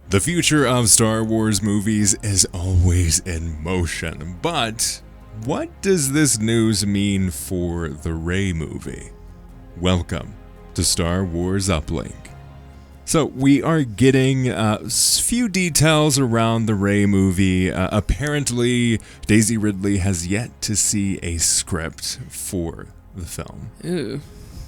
The future of Star Wars movies is always in motion, but what does this news mean for the Rey movie? Welcome to Star Wars Uplink. So we are getting a few details around the Rey movie. Apparently, Daisy Ridley has yet to see a script for the film. Ooh.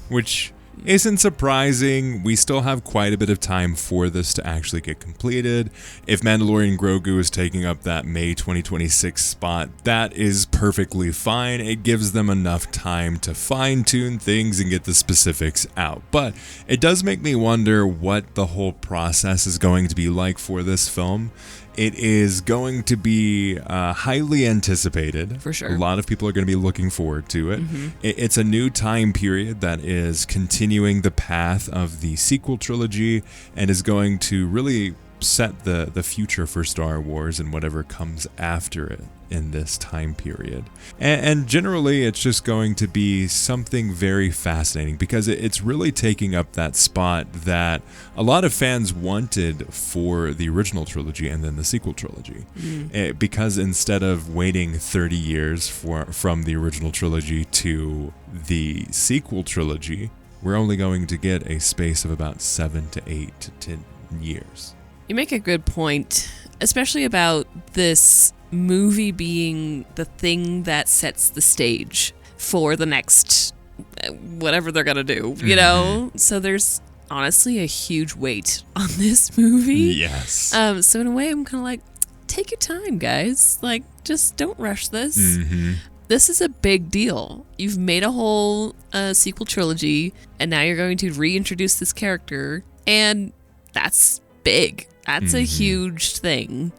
Which isn't surprising. We still have quite a bit of time for this to actually get completed. If Mandalorian Grogu is taking up that May 2026 spot, that is perfectly fine. It gives them enough time to fine-tune things and get the specifics out. But it does make me wonder what the whole process is going to be like for this film. It is going to be highly anticipated. For sure. A lot of people are going to be looking forward to it. Mm-hmm. It's a new time period that is continuing the path of the sequel trilogy and is going to really set the future for Star Wars and whatever comes after it in this time period. And generally, it's just going to be something very fascinating because it's really taking up that spot that a lot of fans wanted for the original trilogy and then the sequel trilogy. Because instead of waiting 30 years from the original trilogy to the sequel trilogy, we're only going to get a space of about 7 to 8 to 10 years. You make a good point, especially about this movie being the thing that sets the stage for the next whatever they're gonna do, you know? So there's honestly a huge weight on this movie. Yes. So in a way, I'm kind of like, take your time, guys. Like, just don't rush this. This is a big deal. You've made a whole sequel trilogy, and now you're going to reintroduce this character, and that's big. That's a huge thing,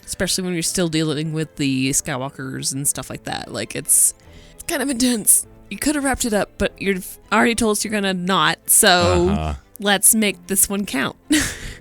especially when you're still dealing with the Skywalkers and stuff like that. Like, it's kind of intense. You could have wrapped it up, but you've already told us you're going to not, so let's make this one count.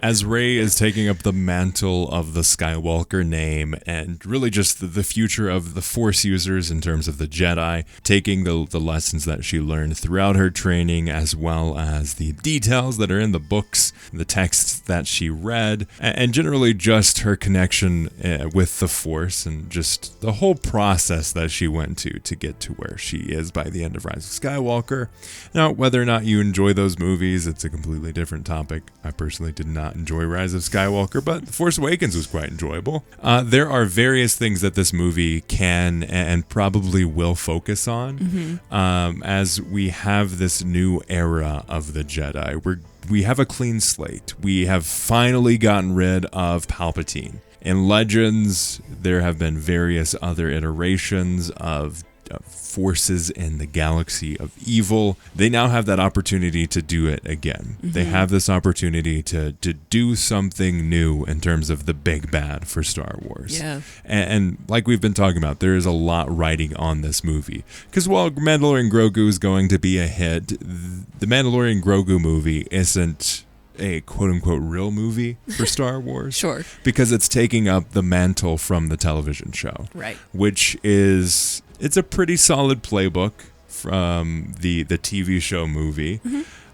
As Rey is taking up the mantle of the Skywalker name and really just the future of the Force users in terms of the Jedi, taking the lessons that she learned throughout her training as well as the details that are in the books, the texts that she read, and generally just her connection with the Force and just the whole process that she went to get to where she is by the end of Rise of Skywalker. Now, whether or not you enjoy those movies, it's a completely different topic. I personally did not enjoy Rise of Skywalker, but The Force Awakens was quite enjoyable. There are various things that this movie can and probably will focus on as we have this new era of the Jedi. We have a clean slate. We have finally gotten rid of Palpatine. In Legends, there have been various other iterations of forces in the galaxy of evil. They now have that opportunity to do it again. They have this opportunity to do something new in terms of the big bad for Star Wars. Yeah. And like we've been talking about, there is a lot riding on this movie. Because while Mandalorian Grogu is going to be a hit, the Mandalorian Grogu movie isn't a quote-unquote real movie for Star Wars. Sure. Because it's taking up the mantle from the television show. Right. Which is... It's a pretty solid playbook from the TV show movie,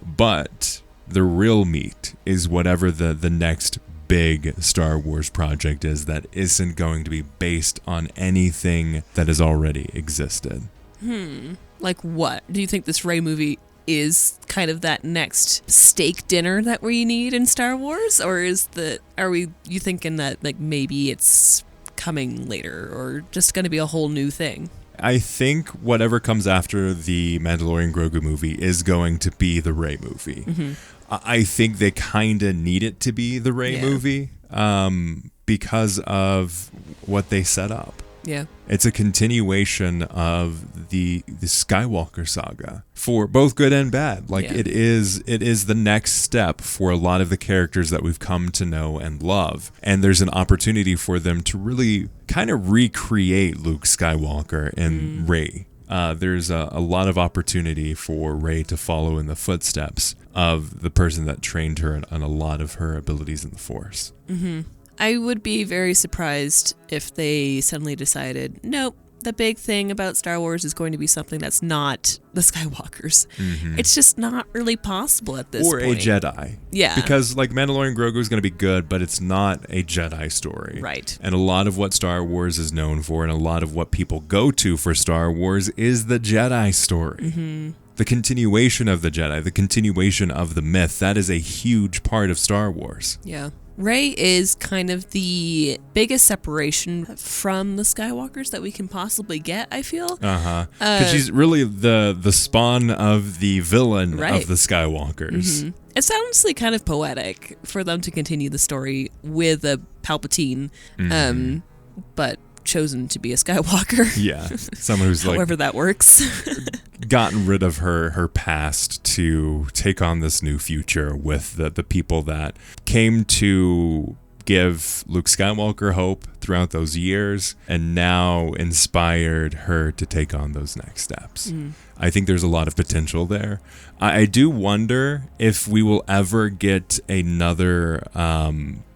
but the real meat is whatever the next big Star Wars project is that isn't going to be based on anything that has already existed. Like what? Do you think this Rey movie is kind of that next steak dinner that we need in Star Wars? Or you thinking that like maybe it's coming later or just going to be a whole new thing? I think whatever comes after the Mandalorian Grogu movie is going to be the Rey movie. I think they kind of need it to be the Rey movie because of what they set up. Yeah. It's a continuation of the Skywalker saga for both good and bad. Like it is the next step for a lot of the characters that we've come to know and love. And there's an opportunity for them to really kind of recreate Luke Skywalker and Rey. There's a lot of opportunity for Rey to follow in the footsteps of the person that trained her on a lot of her abilities in the Force. I would be very surprised if they suddenly decided, nope, the big thing about Star Wars is going to be something that's not the Skywalkers. It's just not really possible at this point. Or a Jedi. Yeah. Because like Mandalorian Grogu is going to be good, but it's not a Jedi story. Right. And a lot of what Star Wars is known for and a lot of what people go to for Star Wars is the Jedi story. The continuation of the Jedi, the continuation of the myth. That is a huge part of Star Wars. Yeah. Rey is kind of the biggest separation from the Skywalkers that we can possibly get, I feel. Because she's really the spawn of the villain of the Skywalkers. It's honestly kind of poetic for them to continue the story with a Palpatine, but chosen to be a Skywalker. Yeah. Someone who's like... However that works. gotten rid of her past to take on this new future with the people that came to give Luke Skywalker hope throughout those years and now inspired her to take on those next steps. I think there's a lot of potential there. I do wonder if we will ever get another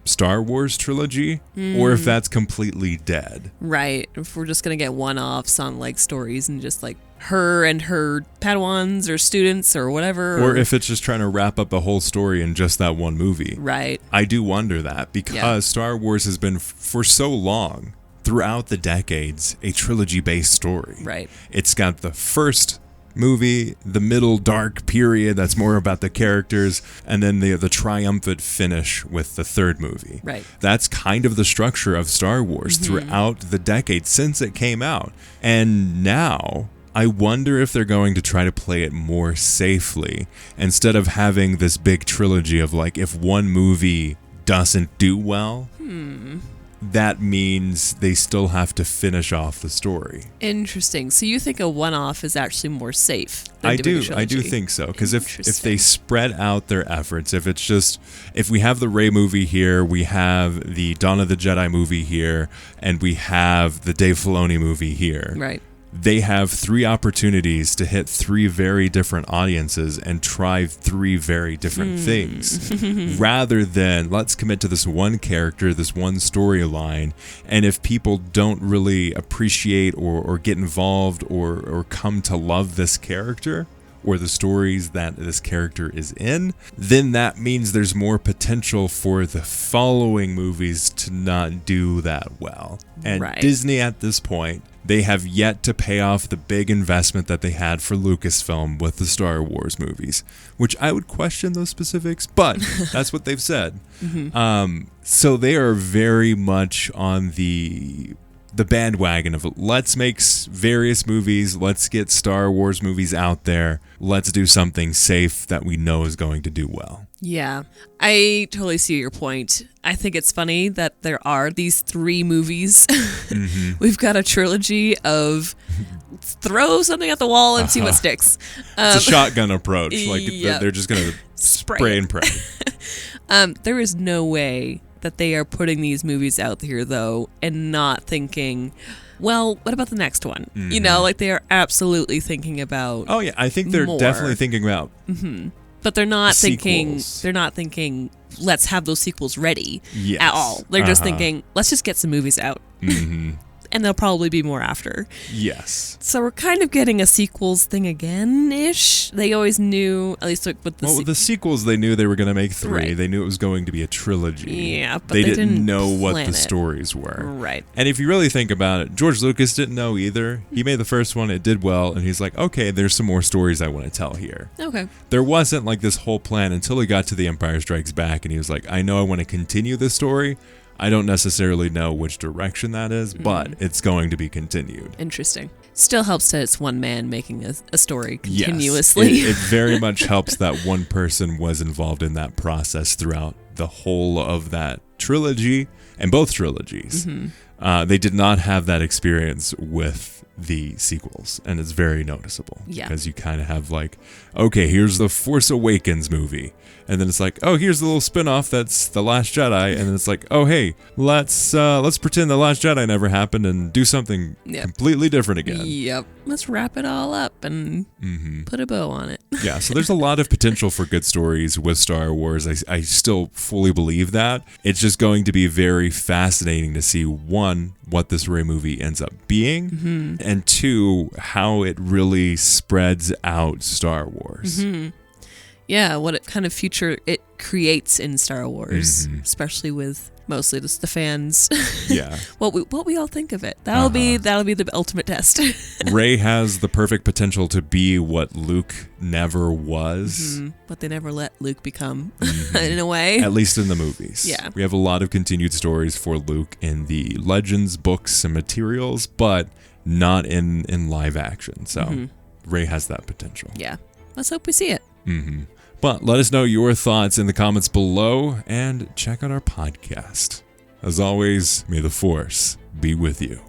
Star Wars trilogy or if that's completely dead. Right. If we're just going to get one-offs on like stories and just like her and her Padawans or students or whatever. Or if it's just trying to wrap up the whole story in just that one movie. Right. I do wonder that because Star Wars has been for so long, throughout the decades, a trilogy-based story. Right. It's got the first movie, the middle dark period that's more about the characters, and then the triumphant finish with the third movie. Right. That's kind of the structure of Star Wars throughout the decade since it came out. And now I wonder if they're going to try to play it more safely instead of having this big trilogy of like, if one movie doesn't do well, that means they still have to finish off the story. Interesting. So you think a one-off is actually more safe than I doing a do trilogy? think so, because if they spread out their efforts, if we have the Rey movie here, we have the Dawn of the Jedi movie here, and we have the Dave Filoni movie here. Right. They have 3 opportunities to hit 3 very different audiences and try 3 very different things, rather than let's commit to this one character, this one storyline, and if people don't really appreciate or get involved or come to love this character or the stories that this character is in, then that means there's more potential for the following movies to not do that well. And Disney at this point, they have yet to pay off the big investment that they had for Lucasfilm with the Star Wars movies, which I would question those specifics, but that's what they've said. So they are very much on the bandwagon of let's make various movies, let's get Star Wars movies out there, let's do something safe that we know is going to do well. Yeah, I totally see your point. I think it's funny that there are these 3 movies. We've got a trilogy of throw something at the wall and see what sticks. It's a shotgun approach. Like they're just going to spray and pray. There is no way that they are putting these movies out here, though, and not thinking, well, what about the next one? You know, like they are absolutely thinking about. Oh, yeah. I think they're definitely thinking about. But they're not thinking. Sequels. They're not thinking. Let's have those sequels ready Yes. at all. They're just thinking, let's just get some movies out. And there'll probably be more after. Yes. So we're kind of getting a sequels thing again-ish. They always knew, at least with the with the sequels, they knew they were going to make 3. Right. They knew it was going to be a trilogy. Yeah, but they didn't know what plan the it. stories were. Right. And if you really think about it, George Lucas didn't know either. He made the first one, it did well, and he's like, okay, there's some more stories I want to tell here. Okay. There wasn't like this whole plan until he got to The Empire Strikes Back, and he was like, I know I want to continue this story. I don't necessarily know which direction that is, but it's going to be continued. Interesting. Still helps that it's one man making a story continuously. Yes, it very much helps that one person was involved in that process throughout the whole of that trilogy and both trilogies. They did not have that experience with the sequels, and it's very noticeable. Yeah. Because you kind of have like, okay, here's the Force Awakens movie. And then it's like, oh, here's the little spin-off that's The Last Jedi. And then it's like, oh, hey, let's pretend The Last Jedi never happened and do something completely different again. Yep. Let's wrap it all up and put a bow on it. Yeah, so there's a lot of potential for good stories with Star Wars. I still fully believe that. It's just going to be very fascinating to see, one, one, what this Rey movie ends up being, and two, how it really spreads out Star Wars. Yeah, what kind of future it creates in Star Wars, especially with mostly just the fans. Yeah. what we all think of it. That'll be the ultimate test. Rey has the perfect potential to be what Luke never was. But they never let Luke become, in a way. At least in the movies. Yeah. We have a lot of continued stories for Luke in the legends, books, and materials, but not in live action. So Rey has that potential. Yeah. Let's hope we see it. But let us know your thoughts in the comments below and check out our podcast. As always, may the Force be with you.